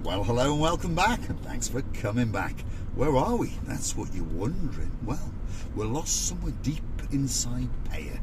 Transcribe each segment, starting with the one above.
Well, hello and welcome back, and thanks for coming back. Where are we? That's what you're wondering. Well, we're lost somewhere deep inside Peyia.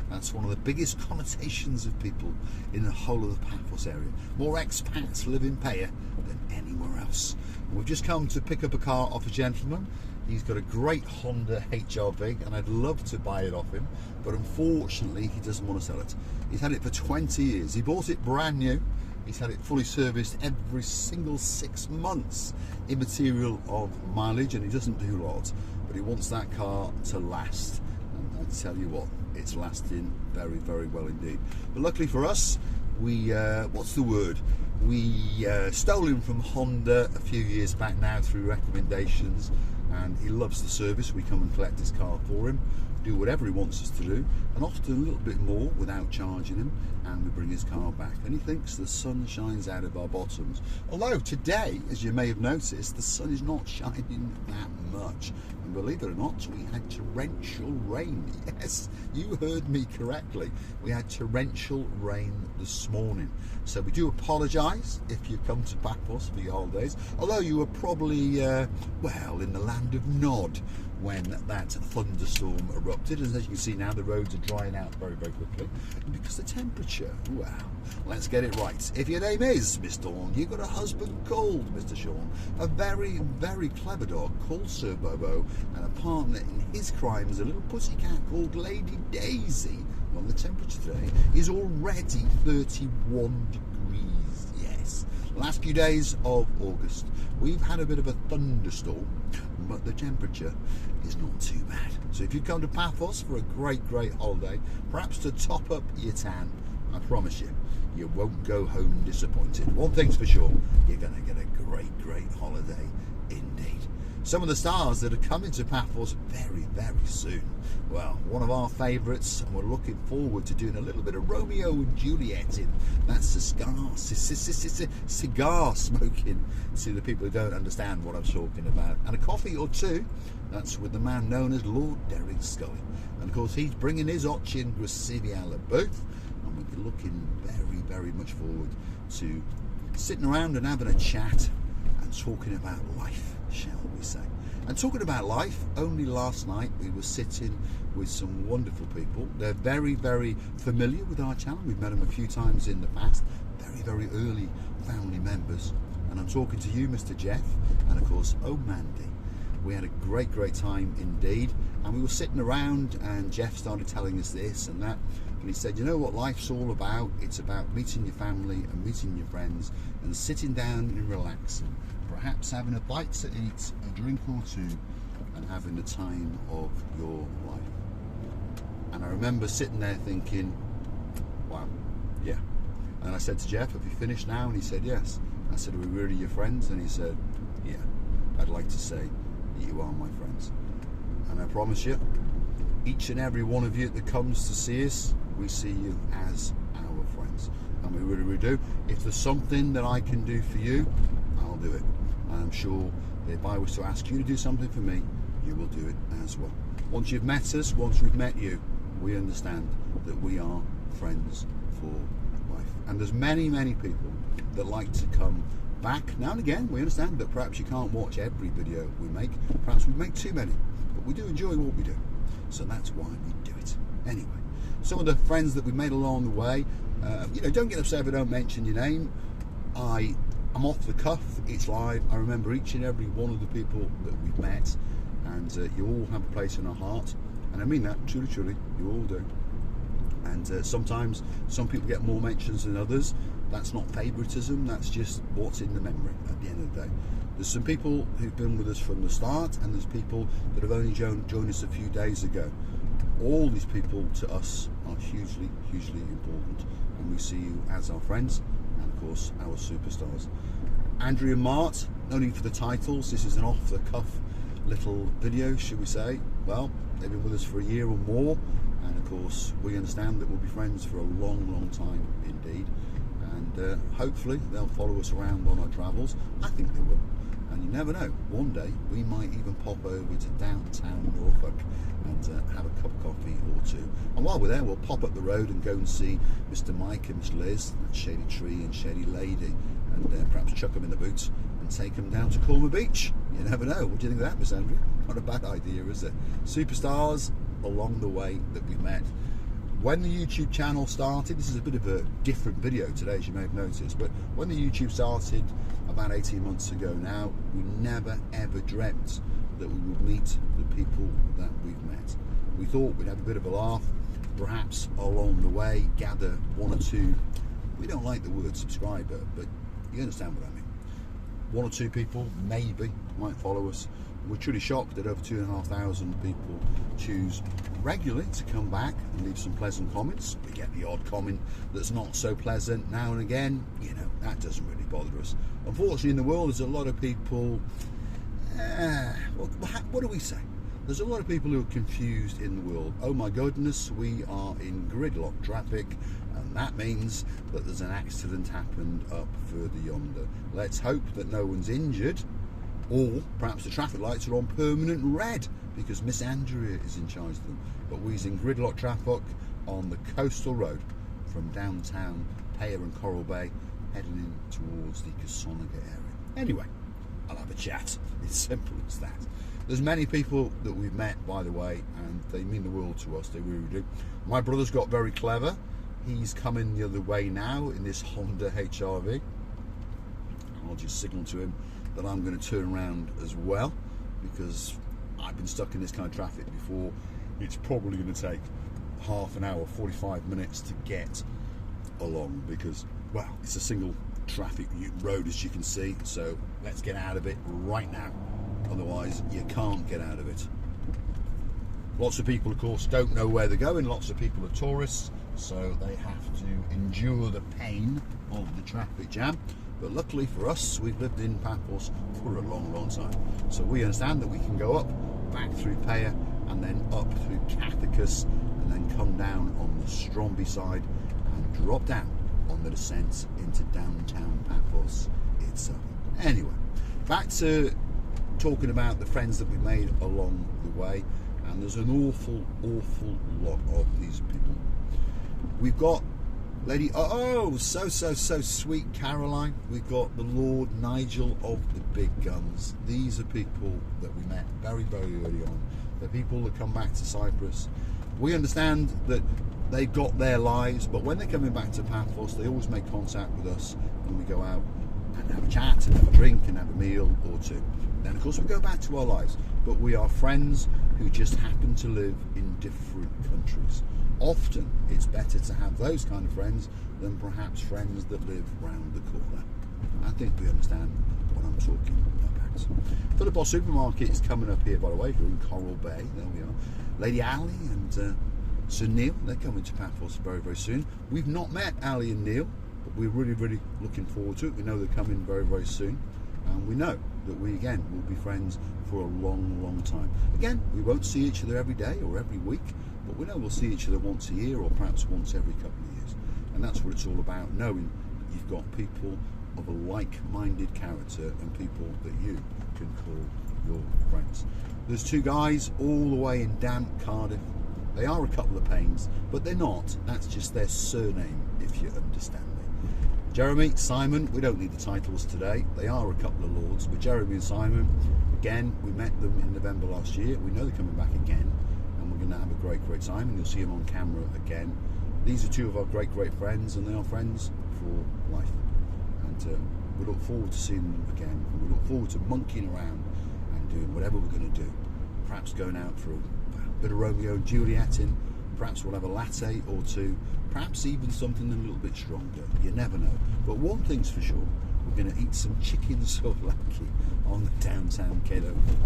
That's one of the biggest connotations of people in the whole of the Paphos area. More expats live in Peyia than anywhere else. And we've just come to pick up a car off a gentleman. He's got a great Honda HRV and I'd love to buy it off him, but unfortunately he doesn't want to sell it. He's had it for 20 years. He bought it brand new. He's had it fully serviced every single 6 months, immaterial of mileage, and he doesn't do a lot, but he wants that car to last. And I tell you what, it's lasting very, very well indeed. But luckily for us, we stole him from Honda a few years back now through recommendations, and he loves the service. We come and collect his car for him, do whatever he wants us to do, and often a little bit more without charging him, and we bring his car back. And he thinks the sun shines out of our bottoms. Although today, as you may have noticed, the sun is not shining that much. And believe it or not, we had torrential rain. Yes, you heard me correctly. We had torrential rain this morning. So we do apologise if you come to Paphos for your holidays, although you were probably, well, in the land of Nod when that thunderstorm erupted. And as you can see now, the roads are drying out very, very quickly. And because the temperature, wow, let's get it right. If your name is Mr. Sean, you've got a husband called Mr. Sean, a very, very clever dog called Sir Bobo, and a partner in his crimes, a little pussycat called Lady Daisy. Well, the temperature today is already 31 degrees, yes. Last few days of August, we've had a bit of a thunderstorm, but the temperature is not too bad. So if you come to Paphos for a great, great holiday, perhaps to top up your tan, I promise you, you won't go home disappointed. One thing's for sure, you're going to get a great, great holiday indeed. Some of the stars that are coming to Paphos very, very soon. Well, one of our favourites, and we're looking forward to doing a little bit of Romeo and Juliet in. That's the cigar smoking to the people who don't understand what I'm talking about. And a coffee or two, that's with the man known as Lord Derek Scully. And of course, he's bringing his Ochin Grasiviala booth, and we're looking very, very much forward to sitting around and having a chat and talking about life, shall we say. And talking about life, only last night we were sitting with some wonderful people. They're very, very familiar with our channel. We've met them a few times in the past. Very, very early family members. And I'm talking to you, Mr. Jeff, and of course, Mandy. We had a great, great time indeed. And we were sitting around and Jeff started telling us this and that. And he said, you know what life's all about? It's about meeting your family and meeting your friends and sitting down and relaxing. Perhaps having a bite to eat, a drink or two, and having the time of your life. And I remember sitting there thinking, wow, yeah. And I said to Jeff, have you finished now? And he said, yes. I said, are we really your friends? And he said, yeah, I'd like to say that you are my friends. And I promise you, each and every one of you that comes to see us, we see you as our friends. And we really, really do. If there's something that I can do for you, I'll do it. I'm sure that if I was to ask you to do something for me, you will do it as well. Once you've met us, once we've met you, we understand that we are friends for life. And there's many, many people that like to come back. Now and again, we understand that perhaps you can't watch every video we make. Perhaps we make too many. But we do enjoy what we do. So that's why we do it. Anyway, some of the friends that we've made along the way, don't get upset if I don't mention your name. I'm off the cuff, it's live. I remember each and every one of the people that we've met, and you all have a place in our heart, and I mean that, truly, truly, you all do. And sometimes some people get more mentions than others. That's not favouritism, that's just what's in the memory at the end of the day. There's some people who've been with us from the start, and there's people that have only joined us a few days ago. All these people to us are hugely, hugely important, and we see you as our friends, and of course our superstars. Andrew and Mart, no need for the titles, this is an off-the-cuff little video, should we say. Well, they've been with us for a year or more, and of course we understand that we'll be friends for a long, long time indeed, and hopefully they'll follow us around on our travels. I think they will. And you never know, one day we might even pop over to downtown Norfolk and have a cup of coffee or two. And while we're there, we'll pop up the road and go and see Mr. Mike and Miss Liz, that Shady Tree and Shady Lady, and perhaps chuck them in the boot and take them down to Corma Beach. You never know. What do you think of that, Miss Andrea? Not a bad idea, is it? Superstars along the way that we've met. When the YouTube channel started, this is a bit of a different video today, as you may have noticed, but when the YouTube started about 18 months ago now, we never ever dreamt that we would meet the people that we've met. We thought we'd have a bit of a laugh, perhaps along the way gather one or two, we don't like the word subscriber, but you understand what I mean. One or two people maybe might follow us. We're truly shocked that over 2,500 people choose regularly to come back and leave some pleasant comments. We get the odd comment that's not so pleasant now and again. You know, that doesn't really bother us. Unfortunately, in the world, there's a lot of people, what do we say? There's a lot of people who are confused in the world. Oh my goodness, we are in gridlock traffic, and that means that there's an accident happened up further yonder. Let's hope that no one's injured, or perhaps the traffic lights are on permanent red because Miss Andrea is in charge of them. But we're in gridlock traffic on the coastal road from downtown Peyia and Coral Bay, heading in towards the Kasonaga area. Anyway, I'll have a chat. It's simple as that. There's many people that we've met, by the way, and they mean the world to us. They really do. My brother's got very clever. He's coming the other way now in this Honda HR-V. I'll just signal to him that I'm going to turn around as well, because I've been stuck in this kind of traffic before. It's probably going to take half an hour, 45 minutes to get along, because, well, it's a single traffic road, as you can see. So let's get out of it right now. Otherwise, you can't get out of it. Lots of people, of course, don't know where they're going. Lots of people are tourists, so they have to endure the pain of the traffic jam. But luckily for us, we've lived in Paphos for a long, long time. So we understand that we can go up, back through Peyia, and then up through Cathicus, and then come down on the Stromby side and drop down on the descent into downtown Paphos itself. Anyway, back to talking about the friends that we made along the way, and there's an awful lot of these people. We've got Lady, so sweet Caroline. We've got the Lord Nigel of the big guns. These are people that we met very early on. They're people that come back to Cyprus. We understand that they've got their lives, but when they're coming back to Paphos, they always make contact with us, and we go out and have a chat and have a drink and have a meal or two. Then, of course, we go back to our lives, but we are friends who just happen to live in different countries. Often, it's better to have those kind of friends than perhaps friends that live round the corner. I think we understand what I'm talking about. Peyia Paphos Supermarket is coming up here, by the way. We're in Coral Bay. There we are. Lady Ali and Sir Neil, they're coming to Paphos very soon. We've not met Ali and Neil, but we're really looking forward to it. We know they're coming very soon, and we know that we again will be friends for a long time. Again, we won't see each other every day or every week, but we know we'll see each other once a year or perhaps once every couple of years. And that's what it's all about, knowing that you've got people of a like-minded character and people that you can call your friends. There's two guys all the way in damp Cardiff. They are a couple of pains, but they're not. That's just their surname, if you understand me. Jeremy, Simon, we don't need the titles today. They are a couple of lords, but Jeremy and Simon, again, we met them in November last year. We know they're coming back again, and we're going to have a great time, and you'll see them on camera again. These are two of our great friends, and they are friends for life. And we look forward to seeing them again. And we look forward to monkeying around and doing whatever we're going to do. Perhaps going out for a bit of Romeo and Julieting. Perhaps we'll have a latte or two. Perhaps even something a little bit stronger. You never know. But one thing's for sure, we're going to eat some chicken souvlaki on the downtown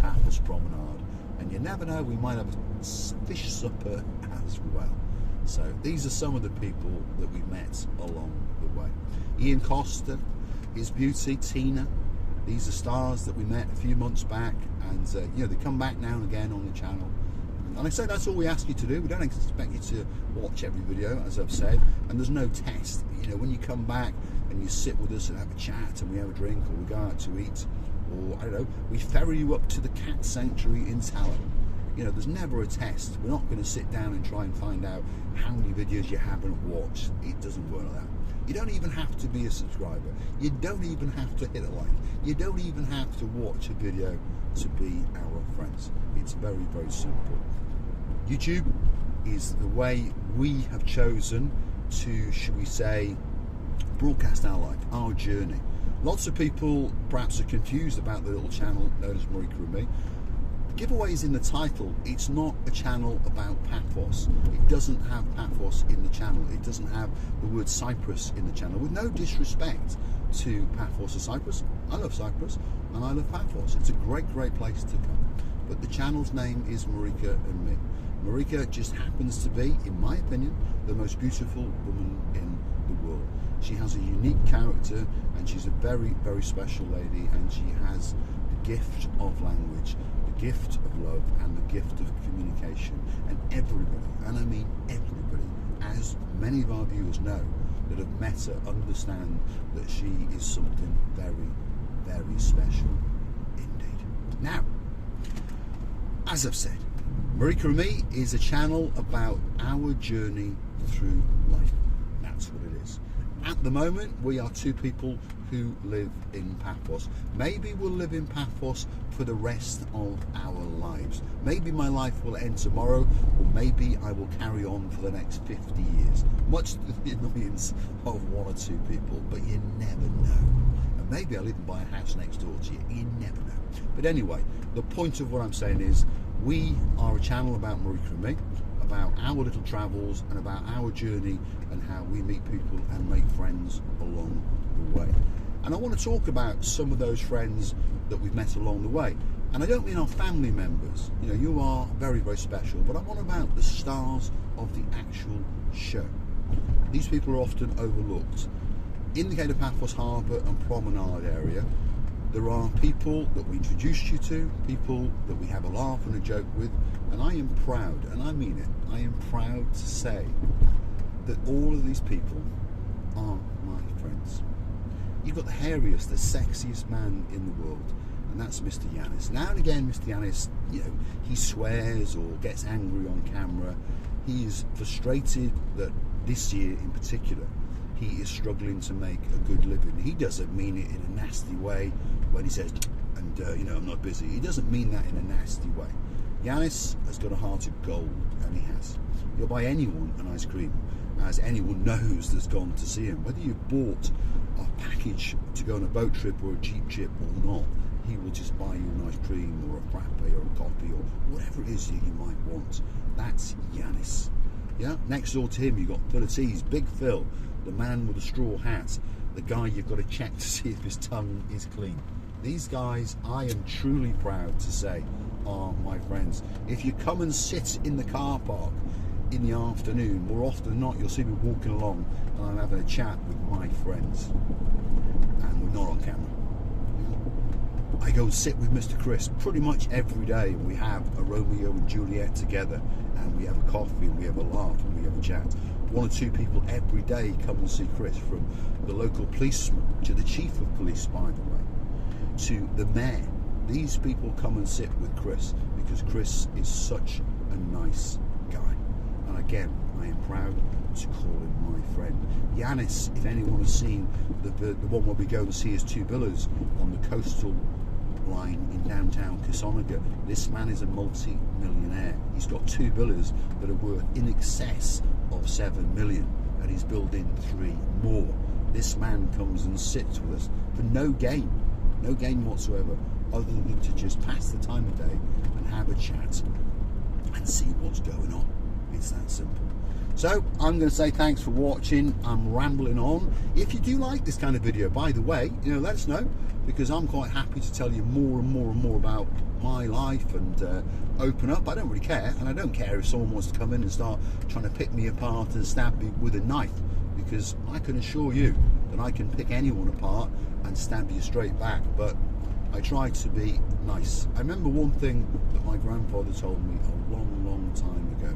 Paphos promenade. And you never know, we might have a fish supper as well. So these are some of the people that we met along the way. Ian Costa, his beauty, Tina. These are stars that we met a few months back, and you know, they come back now and again on the channel. And I say that's all we ask you to do. We don't expect you to watch every video, as I've said, and there's no test. You know, when you come back and you sit with us and have a chat and we have a drink, or we go out to eat, or I don't know, we ferry you up to the cat sanctuary in Talon. You know, there's never a test. We're not going to sit down and try and find out how many videos you haven't watched. It doesn't work like that. You don't even have to be a subscriber. You don't even have to hit a like. You don't even have to watch a video to be our friends. It's very, very simple. YouTube is the way we have chosen to, should we say, broadcast our life, our journey. Lots of people perhaps are confused about the little channel known as Marika and me. Giveaway is in the title. It's not a channel about Paphos. It doesn't have Paphos in the channel. It doesn't have the word Cyprus in the channel. With no disrespect to Paphos or Cyprus. I love Cyprus and I love Paphos. It's a great, great place to come. But the channel's name is Marika and me. Marika just happens to be, in my opinion, the most beautiful woman in the world. She has a unique character and she's a very, very special lady, and she has the gift of language, the gift of love, and the gift of communication. And everybody, and I mean everybody, as many of our viewers know that have met her, understand that she is something very, very special indeed. Now, as I've said, Marika and Me is a channel about our journey through life. That's what it is. At the moment, we are two people who live in Paphos. Maybe we'll live in Paphos for the rest of our lives. Maybe my life will end tomorrow, or maybe I will carry on for the next 50 years. Much to the annoyance of one or two people, but you never know. And maybe I'll even buy a house next door to you. You never know. But anyway, the point of what I'm saying is, we are a channel about Marika and me, about our little travels and about our journey and how we meet people and make friends along the way. And I want to talk about some of those friends that we've met along the way. And I don't mean our family members. You know, you are very, very special, but I want about the stars of the actual show. These people are often overlooked. In the gate of Paphos Harbour and Promenade area, there are people that we introduced you to, people that we have a laugh and a joke with, and I am proud, and I mean it, I am proud to say that all of these people are my friends. You've got the hairiest, the sexiest man in the world, and that's Mr. Yanis. Now and again, Mr. Yanis, you know, he swears or gets angry on camera. He is frustrated that this year in particular, he is struggling to make a good living. He doesn't mean it in a nasty way when he says, and you know, I'm not busy. He doesn't mean that in a nasty way. Yanis has got a heart of gold, and he has. You'll buy anyone an ice cream, as anyone knows that's gone to see him. Whether you bought a package to go on a boat trip or a jeep trip or not, he will just buy you an ice cream or a frappe or a coffee or whatever it is that you might want. That's Yanis. Yeah. Next door to him, you've got Philippines, Big Phil, the man with the straw hat, the guy you've got to check to see if his tongue is clean. These guys, I am truly proud to say, are my friends. If you come and sit in the car park in the afternoon, more often than not, you'll see me walking along and I'm having a chat with my friends. And we're not on camera. I go and sit with Mr. Chris pretty much every day. We have a Romeo and Juliet together, and we have a coffee, and we have a laugh, and we have a chat. One or two people every day come and see Chris, from the local policeman to the chief of police, by the way, to the mayor. These people come and sit with Chris because Chris is such a nice guy. And again, I am proud to call him my friend. Yanis, if anyone has seen the one where we go and see his two villas on the coastal line in downtown Kisonaga, this man is a multi-millionaire. He's got two villas that are worth in excess of 7 million, and he's building 3 more. This man comes and sits with us for no gain whatsoever, other than to just pass the time of day and have a chat and see what's going on. It's that simple. So I'm going to say thanks for watching. I'm rambling on. If you do like this kind of video, by the way, you know, let us know, because I'm quite happy to tell you more and more and more about my life and open up. I don't really care, and I don't care if someone wants to come in and start trying to pick me apart and stab me with a knife, because I can assure you that I can pick anyone apart and stab you straight back. But I try to be nice. I remember one thing that my grandfather told me a long, long time ago,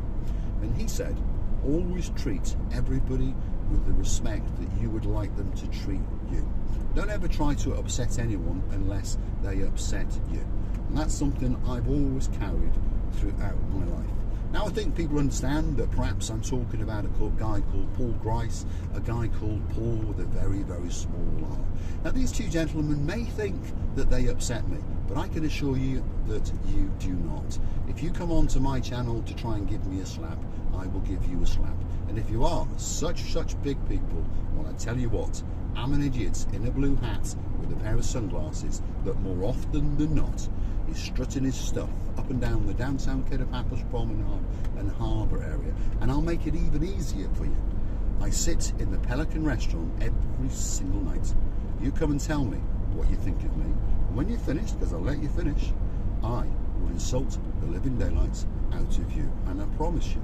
and he said, always treat everybody with the respect that you would like them to treat you. Don't ever try to upset anyone unless they upset you. And that's something I've always carried throughout my life. Now, I think people understand that perhaps I'm talking about a guy called Paul Grice, a guy called Paul with a very, very small R. Now, these two gentlemen may think that they upset me, but I can assure you that you do not. If you come onto my channel to try and give me a slap, I will give you a slap. And if you are such big people, well, I tell you what, I'm an idiot in a blue hat with a pair of sunglasses that more often than not is strutting his stuff up and down the downtown Peyia Paphos promenade and harbour area. And I'll make it even easier for you. I sit in the Pelican restaurant every single night. You come and tell me what you think of me. And when you're finished, because I'll let you finish, I will insult the living daylights out of you. And I promise you,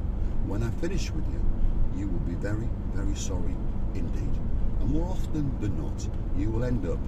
when I finish with you, you will be very, very sorry indeed. And more often than not, you will end up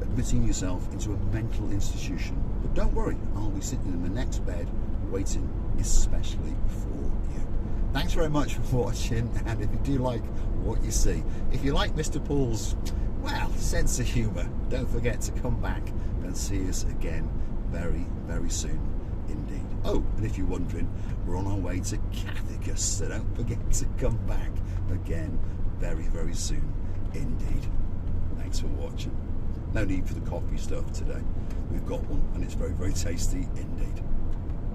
admitting yourself into a mental institution. But don't worry, I'll be sitting in the next bed waiting especially for you. Thanks very much for watching, and if you do like what you see, if you like Mr. Paul's, well, sense of humour, don't forget to come back and see us again very, very soon indeed. Oh, and if you're wondering, we're on our way to Cathicus, so don't forget to come back again very, very soon indeed. Thanks for watching. No need for the coffee stuff today. We've got one, and it's very, very tasty indeed.